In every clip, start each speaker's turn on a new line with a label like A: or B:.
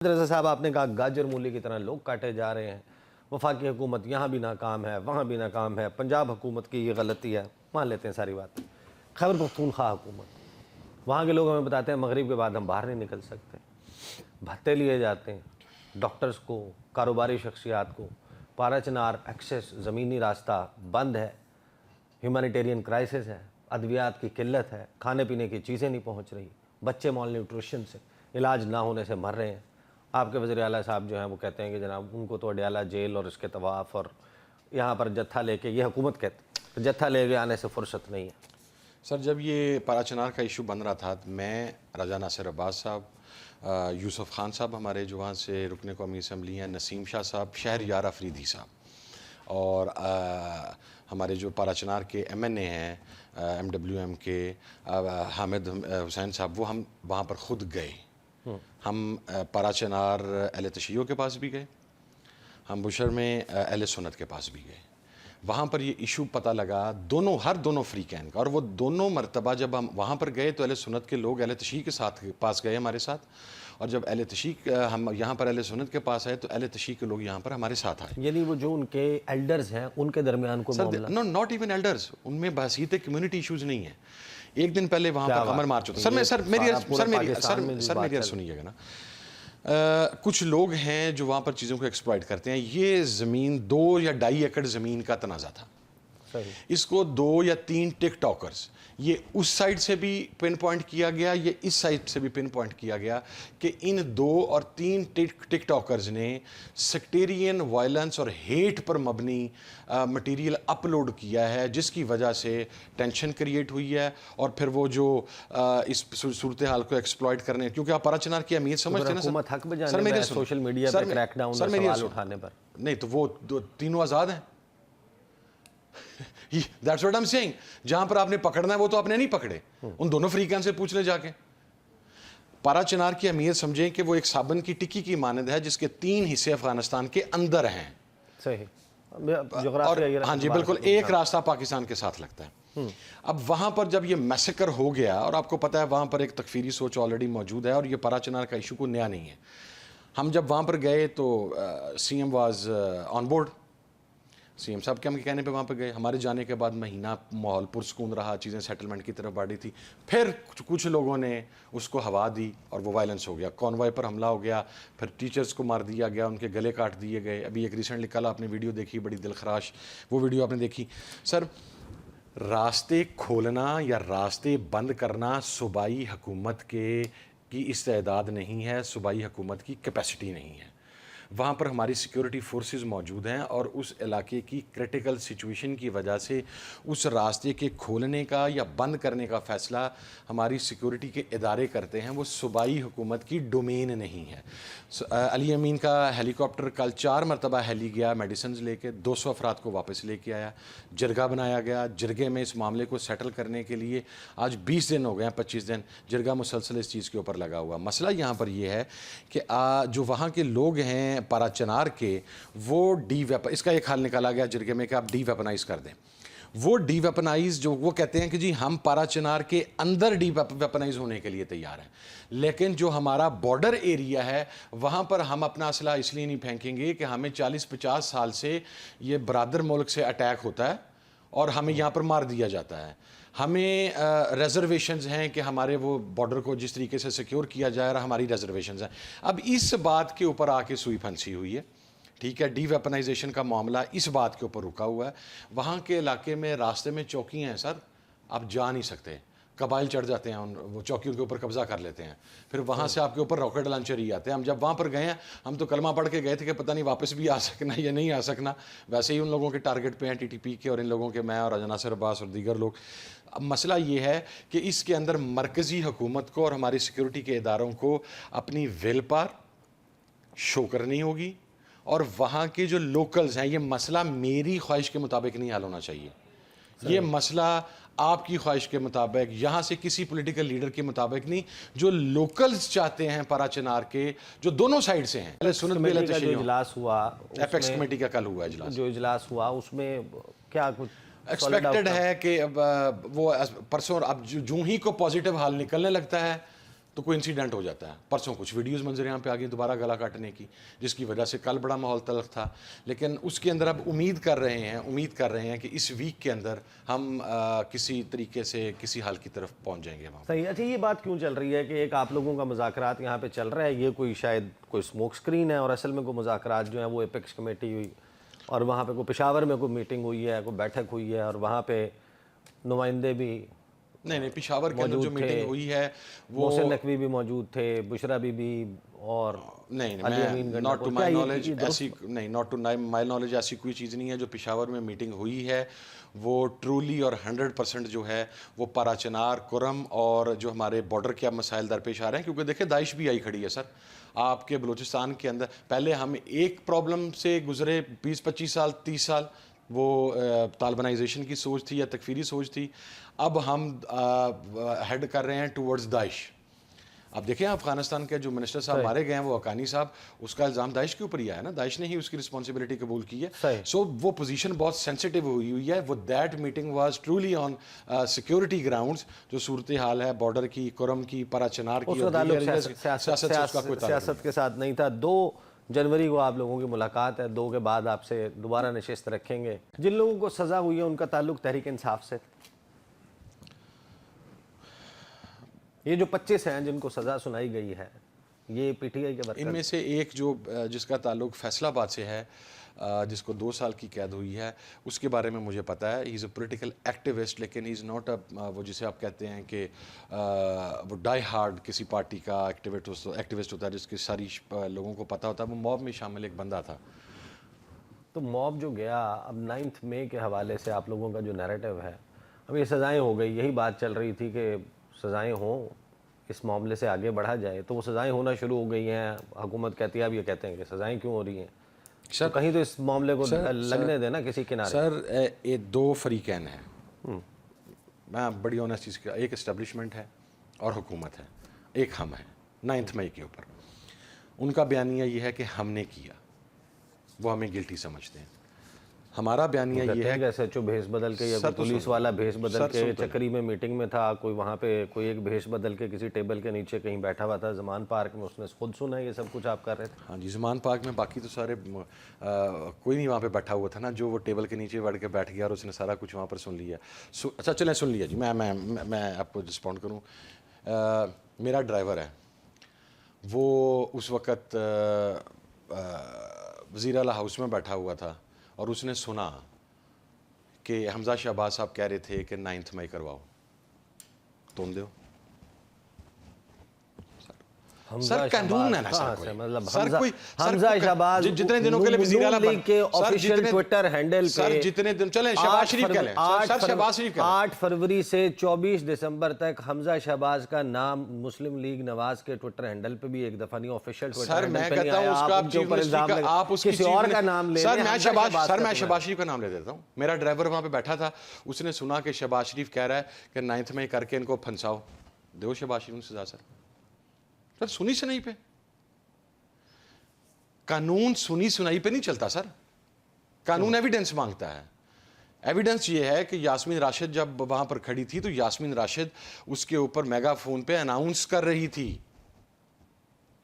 A: रज़ा साहब, आपने कहा गाजर मूली की तरह लोग काटे जा रहे हैं, वफाकी हुकूमत यहाँ भी नाकाम है, वहाँ भी नाकाम है, पंजाब हुकूमत की ये गलती है, मान लेते हैं सारी बात। खैबर पख्तूनख्वा हुकूमत, वहाँ के लोग हमें बताते हैं मगरिब के बाद हम बाहर नहीं निकल सकते, भत्ते लिए जाते हैं, डॉक्टर्स को, कारोबारी शख्सियात को, पारा चिनार एक्सेस ज़मीनी रास्ता बंद है, ह्यूमैनिटेरियन क्राइसिस है, अद्वियात की किल्लत है, खाने पीने की चीज़ें नहीं पहुँच रही, बच्चे माल न्यूट्रिशन से, इलाज ना होने से मर रहे हैं। आपके वज़ीर आला साहब जो हैं वो कहते हैं कि जनाब उनको तो अडयाला जेल और इसके तवाफ़ और यहाँ पर जत्था लेके, ये हुकूमत कहती है जत्था लेके आने से फुर्सत नहीं है।
B: सर, जब ये पारा चिनार का इशू बन रहा था तो मैं, रजा नासिर अब्बास साहब, यूसुफ खान साहब हमारे जो वहाँ से रुकने कौमी असम्बली हैं, नसीम शाह साहब, शहरयार अफरीदी साहब और हमारे जो पारा चिनार के MNA हैं MWM के हामिद हुसैन साहब, वो हम वहाँ पर ख़ुद गए। हम पारा चिनार अहले तशय्यो के पास भी गए, हम बुशर में अहले सुन्नत के पास भी गए। वहाँ पर ये इशू पता लगा दोनों फ्री कैन का, और वो दोनों मरतबा जब हम वहाँ पर गए तो अहले सुन्नत के लोग अहले तशय्यो के साथ पास गए हमारे साथ, और जब अहले तशय्यो हम यहाँ पर अहले सुन्नत के पास आए तो अहले तशय्यो के लोग यहाँ पर हमारे साथ आए।
A: यानी वो जो उनके एल्डर्स हैं उनके दरमियान को मामला,
B: नो, नॉट इवन एल्डर्स, उनमें बहसीत कम्युनिटी इशूज़ नहीं है। एक दिन पहले वहाँ पर कमर मार्च होता है। सर मेरी सुनिएगा ना, कुछ लोग हैं जो वहाँ पर चीज़ों को एक्सप्लॉइट करते हैं। ये ज़मीन 2 या 2.5 एकड़ ज़मीन का तनाज़ा था।
A: सही।
B: इसको 2 या 3 टिकटॉकर्स, ये उस साइड से भी पिन पॉइंट किया गया, ये इस साइड से भी पिन पॉइंट किया गया कि इन 2 और 3 टिकटॉकर्स ने सेक्टेरियन वायलेंस और हेट पर मबनी मटेरियल अपलोड किया है, जिसकी वजह से टेंशन क्रिएट हुई है। और फिर वो जो इस सूरत हाल को एक्सप्लॉइट करने, क्योंकि आप पारा चिनार की अहमियत समझते हैं ना
A: सर, मेरे सोशल मीडिया पर क्रैकडाउन और सवाल उठाने पर
B: नहीं, तो वो तीनों आज़ाद हैं। That's what I'm saying। जहां पर आपने पकड़ना है वो तो आपने नहीं पकड़े, उन दोनों फ्रीकैन से पूछ ले जाके। पारा चिनार की अहमियत समझें कि वो एक साबन की टिक्की की मानद है जिसके 3 हिस्से अफगानिस्तान के अंदर हैं।
A: सही।
B: और हाँ जी, बिल्कुल, एक रास्ता पाकिस्तान के साथ लगता है। अब वहां पर जब ये मैसेकर हो गया, और आपको पता है वहां पर एक तकफीरी सोच ऑलरेडी मौजूद है, और ये पारा चिनार का इशू को नया नहीं है। हम जब वहां पर गए तो CM was on board, CM साहब के हम कहने पे वहाँ पे गए। हमारे जाने के बाद महीना माहौल पुरसकून रहा, चीज़ें सेटलमेंट की तरफ बढ़ी थी। फिर कुछ लोगों ने उसको हवा दी और वो वायलेंस हो गया, कॉन्वॉय पर हमला हो गया, फिर टीचर्स को मार दिया गया, उनके गले काट दिए गए। अभी एक रिसेंटली कल आपने वीडियो देखी, बड़ी दिलखराश, वो वीडियो आपने देखी। सर, रास्ते खोलना या रास्ते बंद करना सूबाई हुकूमत की इस्तेदाद नहीं है, सूबाई हुकूमत की कैपेसिटी नहीं है। वहाँ पर हमारी सिक्योरिटी फोर्सेस मौजूद हैं, और उस इलाके की क्रिटिकल सिचुएशन की वजह से उस रास्ते के खोलने का या बंद करने का फ़ैसला हमारी सिक्योरिटी के इदारे करते हैं, वो सूबाई हुकूमत की डोमेन नहीं है। अली अमीन का हेलीकॉप्टर कल 4 मरतबा हेली गया मेडिसिन लेके, 200 अफराद को वापस लेके आया, जरगा बनाया गया। जरगे में इस मामले को सेटल करने के लिए आज 20 दिन हो गए हैं, 25 दिन जरगा मुसलसल इस चीज़ के ऊपर लगा हुआ। मसला यहाँ पर यह है कि जो वहाँ के लोग हैं पारा चिनार के, वो इसका एक हाल निकाला गया जरगे में कि आप डीवेपनाइज कर दें। वो डीवेपनाइज, जो वो कहते हैं कि जी हम पारा चिनार के अंदर डीवेपनाइज होने के लिए तैयार हैं, लेकिन जो हमारा बॉर्डर एरिया है वहाँ पर हम अपना असला इसलिए नहीं फेंकेंगे कि हमें 40-50 साल से ये बरादर मुल्क से अटैक होता है और हमें यहाँ पर मार दिया जाता है। हमें रिजर्वेशंस हैं कि हमारे वो बॉर्डर को जिस तरीके से सिक्योर किया जाए रहा, हमारी रिजर्वेशंस हैं। अब इस बात के ऊपर आके सुई फंसी हुई है, ठीक है। डीवेपनाइजेशन का मामला इस बात के ऊपर रुका हुआ है। वहाँ के इलाके में रास्ते में चौकियाँ हैं सर, आप जा नहीं सकते, कबाइल चढ़ जाते हैं, वो चौकियों के ऊपर कब्जा कर लेते हैं, फिर वहाँ से आपके ऊपर रॉकेट लॉन्चर ही आते हैं। हम जब वहाँ पर गए हैं, हम तो कलमा पढ़ के गए थे कि पता नहीं वापस भी आ सकना या नहीं आ सकना। वैसे ही उन लोगों के टारगेट पे हैं TTP के, और इन लोगों के, मैं और रजा नासिर अब्बास और दीगर लोग। अब मसला ये है कि इसके अंदर मरकज़ी हुकूमत को और हमारी सिक्योरिटी के इदारों को अपनी विल पावर शो करनी होगी, और वहाँ के जो लोकल्स हैं, ये मसला मेरी ख्वाहिश के मुताबिक नहीं हल होना चाहिए। ये मसला आपकी ख्वाहिश के मुताबिक, यहाँ से किसी पॉलिटिकल लीडर के मुताबिक नहीं, जो लोकल्स चाहते हैं पारा चिनार के, जो दोनों साइड से हैं।
A: जो इजलास हुआ,
B: एपेक्स कमेटी का कल हुआ इजलास,
A: जो इजलास हुआ उसमें क्या कुछ
B: एक्सपेक्टेड है कि अब वो परसों, अब जूं ही को पॉजिटिव हाल निकलने लगता है तो कोई इंसिडेंट हो जाता है। परसों कुछ वीडियोस मंजर यहाँ पे आ गई दोबारा गला काटने की, जिसकी वजह से कल बड़ा माहौल तल्ख था। लेकिन उसके अंदर अब उम्मीद कर रहे हैं कि इस वीक के अंदर हम किसी तरीके से किसी हाल की तरफ पहुँच जाएंगे वहाँ।
A: सही। अच्छा, ये बात क्यों चल रही है कि एक आप लोगों का मुज़ाकरात यहाँ पे चल रहा है, ये कोई शायद कोई स्मोक स्क्रीन है और असल में कोई मुज़ाकरात जो है वो एपेक्स कमेटी हुई और वहाँ पे कोई पेशावर में कोई मीटिंग हुई है, कोई बैठक हुई है और वहाँ पे नुमाइंदे भी
B: नहीं, पेशावर के अंदर जो मीटिंग हुई है वो
A: मोहसिन नकवी भी मौजूद थे, बुशरा बीबी और
B: नहीं,
A: अली अमीन
B: मैं
A: गंडा
B: नॉट
A: को।
B: टू
A: क्या
B: माई
A: ये-
B: नॉलेज
A: ये दुरुस्त-
B: ऐसी नहीं, नॉट टू माई नॉलेज ऐसी कोई चीज़ नहीं है। जो पेशावर में मीटिंग हुई है वो ट्रूली और 100% जो है वो पाराचनार, कुरम और जो हमारे बॉर्डर के अब मसाइल दरपेश आ रहे हैं, क्योंकि देखिए दाइश भी आई खड़ी है सर आपके बलूचिस्तान के अंदर। पहले हम एक प्रॉब्लम से गुजरे 20-25 साल 30 साल, वो तालिबानाइजेशन की सोच थी या तकफीरी सोच थी। अब हम हेड कर रहे हैं टूवर्ड्स दाइश। अब देखें अफगानिस्तान के जो मिनिस्टर साहब मारे गए हैं वो हकानी साहब, उसका इल्ज़ाम दाइश के ऊपर ही आया है ना, दाइश ने ही उसकी रिस्पॉन्सिबिलिटी कबूल की है। सो वो पोजीशन बहुत सेंसिटिव हुई है। वो that meeting was truly on security grounds. जो सूरत हाल है बॉर्डर की, कुरम की, पराचनार की,
A: सियासत के साथ नहीं था। 2 जनवरी को आप लोगों की मुलाकात है, 2 के बाद आपसे दोबारा नशिस्त रखेंगे। जिन लोगों को सज़ा हुई है उनका ताल्लुक तहरीक इंसाफ से, ये जो 25 हैं जिनको सज़ा सुनाई गई है, ये पीटीआई के वर्कर?
B: इनमें से एक जो जिसका ताल्लुक फैसलाबाद से है, जिसको 2 साल की कैद हुई है, उसके बारे में मुझे पता है। He is a political activist, लेकिन ही इज़ नॉट वो जिसे आप कहते हैं कि वो डाई हार्ड किसी पार्टी का एक्टिविस्ट होता है जिसकी सारी लोगों को पता होता है। वो मॉब में शामिल एक बंदा था।
A: तो मॉब जो गया, अब 9 मई के हवाले से आप लोगों का जो नैरेटिव है, अब ये सज़ाएँ हो गई, यही बात चल रही थी कि सज़ाएँ हों, इस मामले से आगे बढ़ा जाए, तो वो सज़ाएँ होना शुरू हो गई हैं। हुकूमत कहती है, अब ये कहते हैं कि सज़ाएँ क्यों हो रही हैं?
B: सर
A: तो कहीं तो इस मामले को लगने देना किसी किनारे।
B: सर ये 2 फरीकैन हैं। मैं बड़ी ऑनेस्ट चीज़ का, एक इस्टेब्लिशमेंट है और हुकूमत है, एक हम हैं 9 मई के ऊपर। उनका बयानिया ये है कि हमने किया, वो हमें गिल्टी समझते हैं। हमारा बयानिया ये है
A: कैसे जो भेष बदल के, या पुलिस वाला भेष बदल के चक्री में मीटिंग में था, कोई वहाँ पे कोई एक भेष बदल के किसी टेबल के नीचे कहीं बैठा हुआ था ज़मान पार्क में, उसने खुद सुना ये सब कुछ आप कर रहे थे?
B: हाँ जी, ज़मान पार्क में। बाकी तो सारे कोई नहीं वहाँ पे बैठा हुआ था ना, जो वो टेबल के नीचे बैठ के बैठ गया और उसने सारा कुछ वहाँ पर सुन लिया। अच्छा चलें, सुन लिया जी। मैं आपको रिस्पॉन्ड करूँ। मेरा ड्राइवर है, वो उस वक़्त वज़ीर आला हाउस में बैठा हुआ था और उसने सुना कि हमजा शहबाज साहब कह रहे थे कि 9 मई करवाओ। तुम दो सर, कानून है ना सर, कोई
A: मतलब
B: सर कोई
A: हमजा शहबाज
B: जितने दिनों के लिए वज़ीर आला
A: के ऑफिशियल ट्विटर हैंडल पे,
B: सर जितने दिन चलें शहबाज शरीफ कह लें, सर शहबाज शरीफ कह लें,
A: 8 फरवरी से 24 दिसंबर तक हमजा शहबाज का नाम मुस्लिम लीग नवाज के ट्विटर हैंडल पे भी एक दफा नहीं ऑफिशियल ट्विटर
B: सर मैं कहता हूं उसका आप चीफ मिनिस्टर का, आप उसकी
A: किसी और का नाम ले,
B: सर मैं शहबाज शरीफ का नाम ले देता हूं। मेरा ड्राइवर वहां पे बैठा था, उसने सुना कि शहबाज शरीफ कह रहा है कि 9 मई करके इनको फंसाओ, दो शहबाज शरीफ सजा। सर सुनी सुनाई पे कानून, सुनी सुनाई पे नहीं चलता सर। कानून एविडेंस मांगता है। एविडेंस ये है कि यास्मीन राशिद जब वहां पर खड़ी थी तो यास्मीन राशिद उसके ऊपर मेगाफोन पे अनाउंस कर रही थी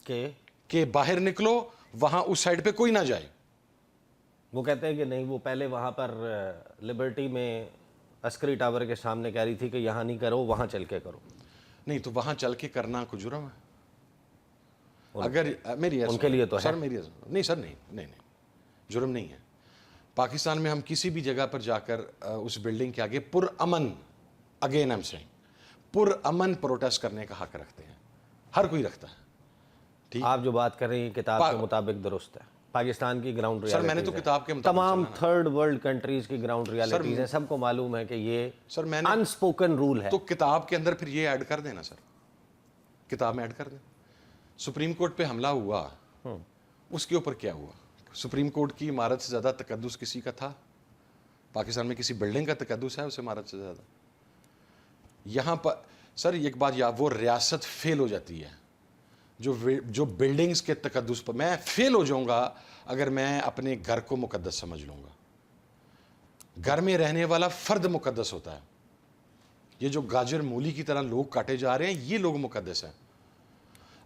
B: कि बाहर निकलो, वहां उस साइड पे कोई ना जाए।
A: वो कहते हैं कि नहीं, वो पहले वहां पर लिबर्टी में अस्करी टावर के सामने कह रही थी कि यहां नहीं करो, वहां चल के करो।
B: नहीं तो वहां चल के करना कुछ जुर्म है। अगर मेरी
A: उनके लिए तो
B: सर
A: है।
B: मेरी नहीं सर, नहीं जुर्म नहीं है। पाकिस्तान में हम किसी भी जगह पर जाकर उस बिल्डिंग के आगे पुरअमन, अगेन आई एम सेइंग, पुरअमन प्रोटेस्ट करने का हक रखते हैं, हर कोई रखता है। ठीक,
A: आप जो बात कर रही हैं किताब के मुताबिक दुरुस्त है। पाकिस्तान की ग्राउंड रियलिटी,
B: सर मैंने तो किताब के मुताबिक
A: तमाम थर्ड वर्ल्ड कंट्रीज की ग्राउंड रियलिटीज हैं, सबको मालूम है कि ये
B: सर मैंने
A: अनस्पोकन रूल है।
B: तो किताब के अंदर फिर ये ऐड कर देना सर, किताब में ऐड कर दें। सुप्रीम कोर्ट पे हमला हुआ, उसके ऊपर क्या हुआ? सुप्रीम कोर्ट की इमारत से ज़्यादा तकद्दुस किसी का था? पाकिस्तान में किसी बिल्डिंग का तकद्दुस है उस इमारत से ज़्यादा? यहाँ पर सर एक बात याद, वो रियासत फेल हो जाती है जो बिल्डिंग्स के तकद्दुस पर। मैं फेल हो जाऊंगा अगर मैं अपने घर को मुकद्दस समझ लूँगा। घर में रहने वाला फ़र्द मुकद्दस होता है। ये जो गाजर मूली की तरह लोग काटे जा रहे हैं, ये लोग मुकद्दस हैं।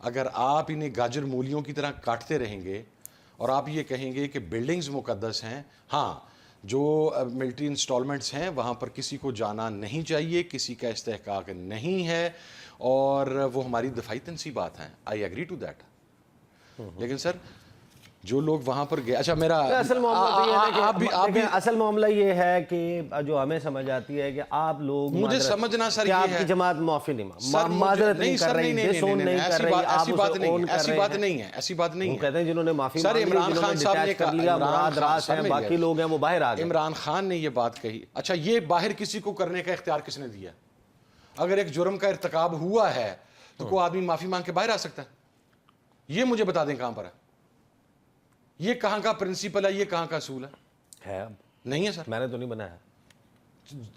B: अगर आप इन्हें गाजर मूलियों की तरह काटते रहेंगे और आप ये कहेंगे कि बिल्डिंग्स मुकद्दस हैं, हाँ, जो मिलिट्री इंस्टॉलमेंट्स हैं वहाँ पर किसी को जाना नहीं चाहिए, किसी का इस्तेहकाक नहीं है, और वो हमारी दफाई तनसीबात हैं, आई एग्री टू दैट। लेकिन सर जो लोग वहां पर गए, अच्छा मेरा
A: असल मामला तो ये है कि
B: आप भी
A: असल मामला ये है कि जो हमें समझ आती है कि आप लोग
B: मुझे समझना सर
A: कि
B: ये
A: आपकी
B: है
A: जमात माफी नहीं
B: सर
A: नहीं कर रही, डिसोन नहीं कर रही, आप
B: ऐसी बात
A: उसे
B: नहीं
A: own
B: है,
A: कर
B: ऐसी
A: रहे
B: बात
A: हैं।
B: नहीं है, ऐसी बात नहीं
A: वो
B: है
A: कहते हैं जिन्होंने माफी
B: सर।
A: मांग ली,
B: इमरान
A: जिन्होंने
B: खान साहब ने
A: डिटैच कर लिया, मुराद रास हैं, बाकी लोग हैं वो बाहर आ गए।
B: इमरान खान ने ये बात कही, अच्छा ये बाहर किसी को करने का इख्तियार किसने दिया? अगर एक जुर्म का इर्तिकाब हुआ है तो कोई आदमी माफी मांग के बाहर आ सकता है? ये मुझे बता दें कहां पर है, ये कहां का प्रिंसिपल है, ये कहां का असूल
A: है
B: नहीं है सर।
A: मैंने तो नहीं बनाया,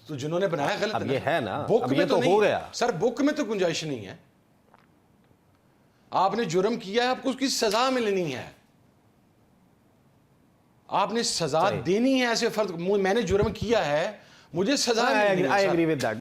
B: तो जिन्होंने बनाया गलत
A: अब ये है ना,
B: बुक
A: अब
B: में
A: ये तो
B: नहीं
A: हो
B: है।
A: गया
B: सर बुक में तो गुंजाइश नहीं है, आपने जुर्म किया है, आपको उसकी सजा मिलनी है, आपने सजा देनी है। ऐसे फर्ज मैंने जुर्म किया है, मुझे सजा मिलनी है।
A: I agree with that.